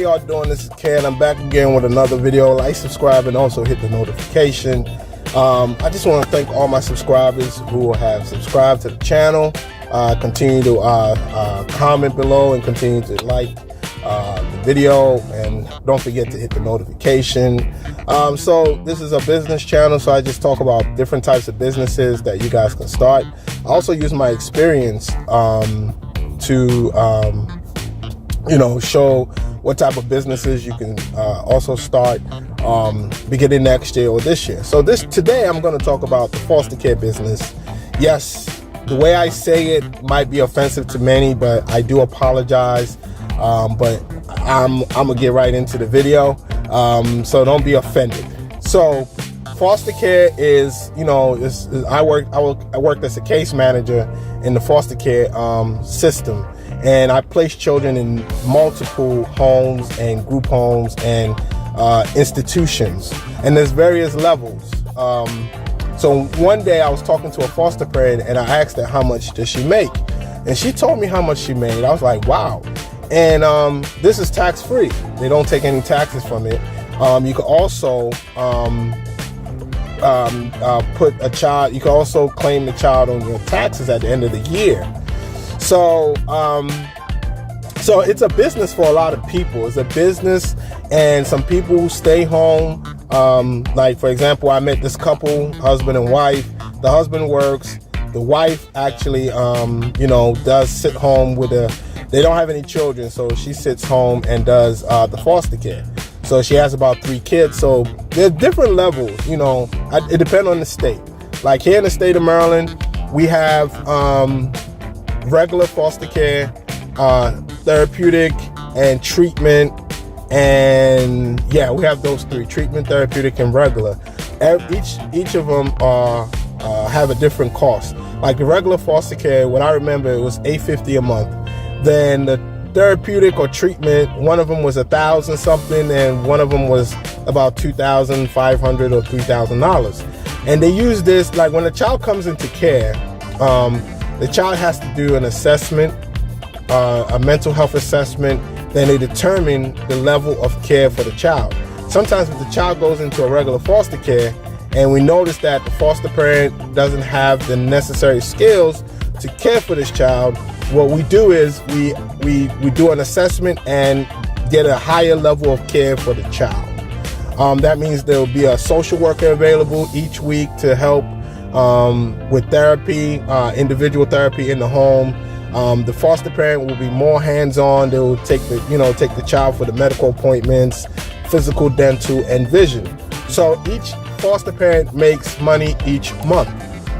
y'all doing? This is Ken. I'm back again with another video. Like, subscribe, and also hit the notification. I just want to thank all my subscribers who have subscribed to the channel. Continue to comment below and continue to like the video, and don't forget to hit the notification. So this is a business channel, so I just talk about different types of businesses that you guys can start. I also use my experience to show what type of businesses you can also start beginning next year or this year. So today I'm going to talk about the foster care business. Yes, the way I say it might be offensive to many, but I do apologize. But I'm gonna get right into the video, so don't be offended. So foster care is, I worked as a case manager in the foster care system, and I place children in multiple homes and group homes and institutions, and there's various levels. So one day I was talking to a foster parent, and I asked her how much does she make, and she told me how much she made. I was like, wow. And this is tax-free. They don't take any taxes from it. You can also put a child. You can also claim the child on your taxes at the end of the year. So, so it's a business for a lot of people. It's a business, and some people stay home. Like, for example, I met this couple, husband and wife. The husband works. The wife actually, does sit home with they don't have any children, so she sits home and does the foster care. So she has about 3 kids. So there's different levels, it depends on the state. Like here in the state of Maryland, we have regular foster care, therapeutic, and treatment. And yeah, we have those 3: treatment, therapeutic, and regular. Each of them have a different cost. Like the regular foster care, what I remember, it was $850 a month. Then the therapeutic or treatment, one of them was $1,000 something, and one of them was about $2,500 or $3,000. And they use this, like when a child comes into care, the child has to do an assessment, a mental health assessment. Then they determine the level of care for the child. Sometimes if the child goes into a regular foster care, and we notice that the foster parent doesn't have the necessary skills to care for this child, what we do is we do an assessment and get a higher level of care for the child. That means there will be a social worker available each week to help with therapy, individual therapy in the home. The foster parent will be more hands-on. They will take the child for the medical appointments, physical, dental, and vision. So each foster parent makes money each month.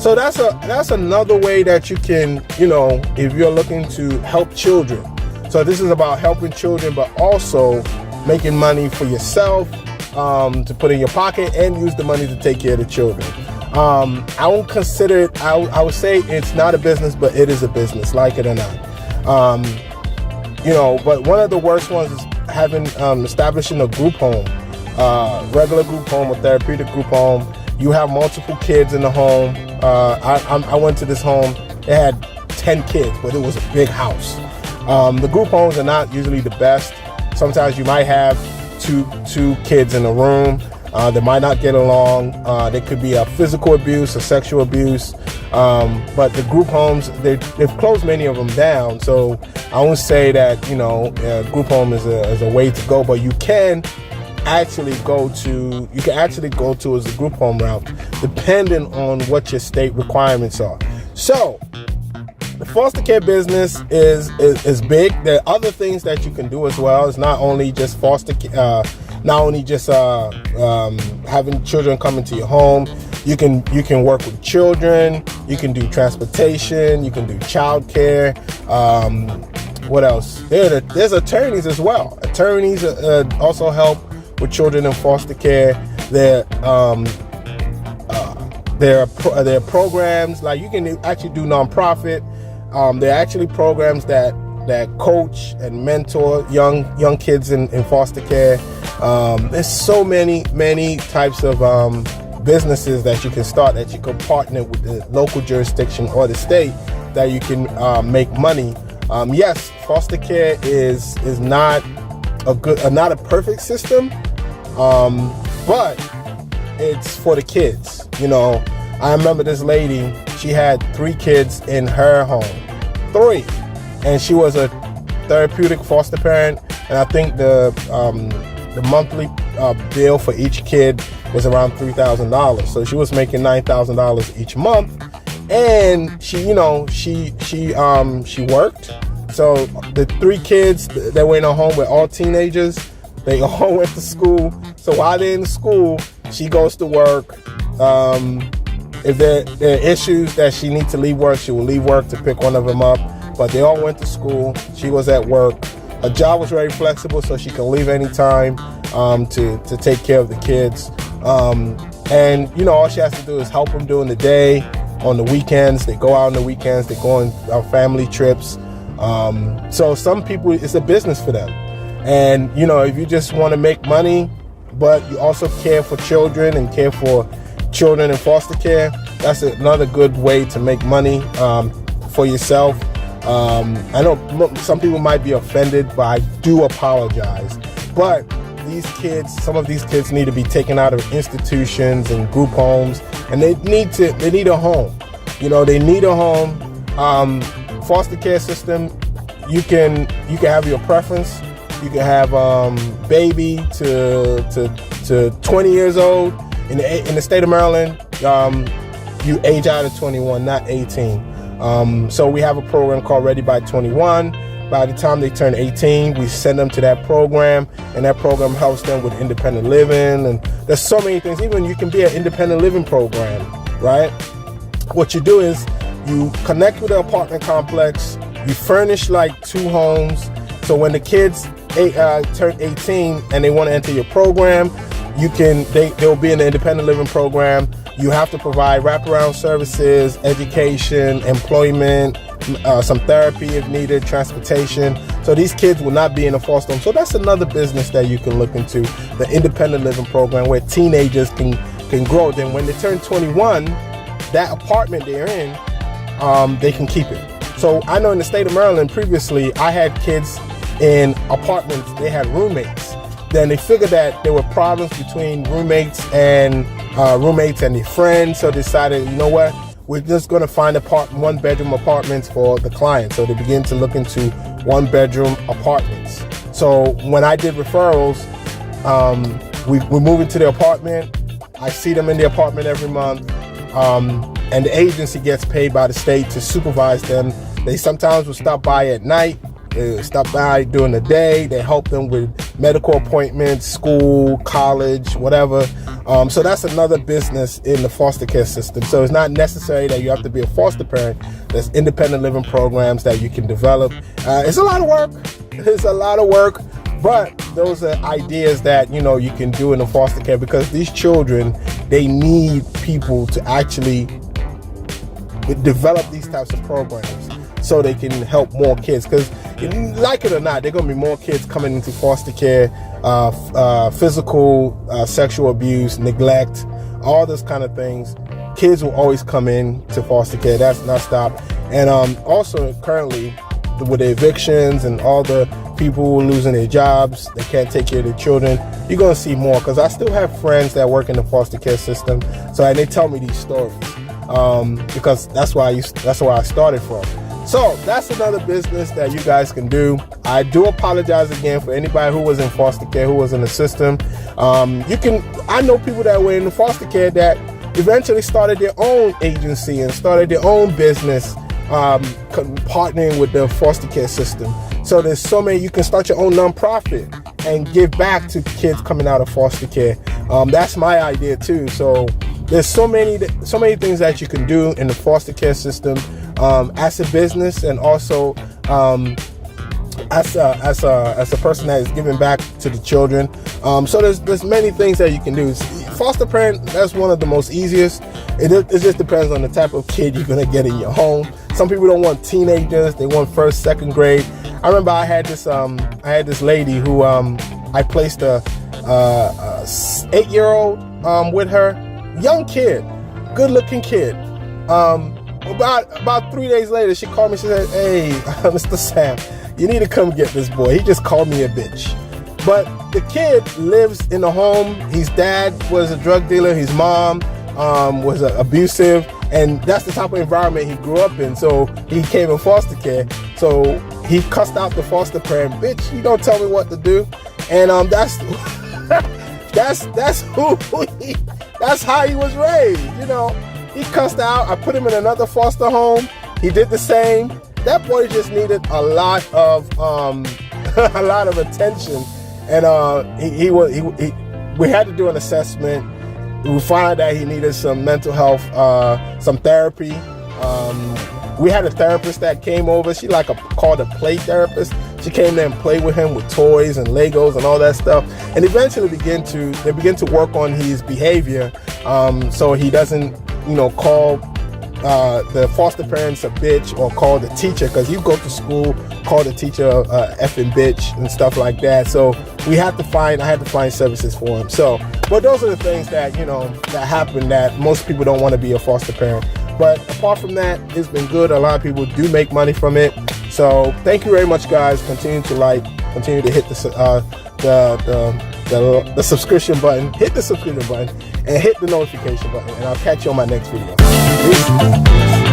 So that's another way that you can, if you're looking to help children. So this is about helping children, but also making money for yourself, to put in your pocket, and use the money to take care of the children. I won't consider it, I would say it's not a business, but it is a business, like it or not. But one of the worst ones is establishing a group home, regular group home or therapeutic group home. You have multiple kids in the home. I went to this home. It had 10 kids, but it was a big house. The group homes are not usually the best. Sometimes you might have two kids in a room. They might not get along. There could be a physical abuse or sexual abuse. But the group homes, they've closed many of them down. So I won't say that group home is a way to go, but you can actually go to as a group home route, depending on what your state requirements are. So the foster care business is big. There are other things that you can do as well. It's not only just having children come into your home. You can work with children. You can do transportation. You can do childcare. What else? There's attorneys as well. Attorneys also help with children in foster care. There are programs, like you can actually do nonprofit. There are actually programs that coach and mentor young kids in foster care. There's so many types of businesses that you can start, that you can partner with the local jurisdiction or the state, that you can make money. Yes, foster care is not not a perfect system, but it's for the kids. You know, I remember this lady, she had 3 kids in her home, 3, and she was a therapeutic foster parent, and I think the monthly bill for each kid was around $3,000. So she was making $9,000 each month, and she worked. So the 3 kids that were in her home were all teenagers. They all went to school. So while they're in school, she goes to work. If there are issues that she needs to leave work, she will leave work to pick one of them up. But they all went to school. She was at work. Her job was very flexible, so she can leave anytime to take care of the kids. And all she has to do is help them during the day. On the weekends, they go out on the weekends. They go on family trips. So some people, it's a business for them. And if you just want to make money, but you also care for children and care for children in foster care, that's another good way to make money for yourself. I know some people might be offended, but I do apologize. But some of these kids need to be taken out of institutions and group homes, and they need a home. They need a home. Foster care system, you can have your preference. You can have baby to 20 years old. In the state of Maryland, you age out of 21, not 18. So we have a program called Ready by 21. By the time they turn 18, we send them to that program, and that program helps them with independent living. And there's so many things. Even you can be an independent living program, right? What you do is you connect with the apartment complex. You furnish like 2 homes. So when the kids turn 18 and they want to enter your program, they'll be in the independent living program. You have to provide wraparound services, education, employment, some therapy if needed, transportation. So these kids will not be in a foster home. So that's another business that you can look into, the independent living program, where teenagers can grow. Then when they turn 21, that apartment they're in, they can keep it. So I know in the state of Maryland previously, I had kids in apartments, they had roommates. Then they figured that there were problems between roommates and their friends, so they decided, you know what, we're just going to find 1-bedroom apartments for the client. So they begin to look into 1-bedroom apartments. So when I did referrals, we move into the apartment. I see them in the apartment every month, and the agency gets paid by the state to supervise them. They sometimes will stop by at night. They stop by during the day. They help them with medical appointments, school, college, whatever. So that's another business in the foster care system. So it's not necessary that you have to be a foster parent. There's independent living programs that you can develop. It's a lot of work. It's a lot of work. But those are ideas that, you can do in the foster care, because these children, they need people to actually develop these types of programs so they can help more kids. Because like it or not, there are going to be more kids coming into foster care, physical, sexual abuse, neglect, all those kind of things. Kids will always come in to foster care. That's not stopped. And also currently with the evictions and all the people losing their jobs, they can't take care of their children, you're going to see more. Because I still have friends that work in the foster care system, and they tell me these stories, because that's where I started from. So that's another business that you guys can do. I do apologize again for anybody who was in foster care, who was in the system. I know people that were in the foster care that eventually started their own agency and started their own business, partnering with the foster care system. So there's so many, you can start your own nonprofit and give back to kids coming out of foster care. That's my idea too. So there's so many things that you can do in the foster care system, as a business, and also as a person that is giving back to the children. So there's many things that you can do. Foster parent, that's one of the most easiest. It just depends on the type of kid you're gonna get in your home. Some people don't want teenagers; they want first, second grade. I remember I had this lady who I placed a 8-year-old with her, young kid, good-looking kid. About 3 days later, she called me. She said, "Hey, Mr. Sam, you need to come get this boy. He just called me a bitch." But the kid lives in a home. His dad was a drug dealer. His mom was abusive. And that's the type of environment he grew up in. So he came in foster care. So he cussed out the foster parent, bitch, you don't tell me what to do. And that's that's how he was raised. You know, he cussed out. I put him in another foster home. He did the same. That boy just needed a lot of a lot of attention. And we had to do an assessment. We found out that he needed some mental health, some therapy. We had a therapist that came over. She called a play therapist. She came there and played with him with toys and Legos and all that stuff. And eventually they begin to work on his behavior, so he doesn't, call the foster parents a bitch or call the teacher, because you go to school, call the teacher a effing bitch and stuff like that. So I had to find services for him. So, but those are the things that, that happen that most people don't want to be a foster parent. But apart from that, it's been good. A lot of people do make money from it. So thank you very much, guys. Continue to hit the subscription button, hit the subscription button, and hit the notification button. And I'll catch you on my next video. Peace.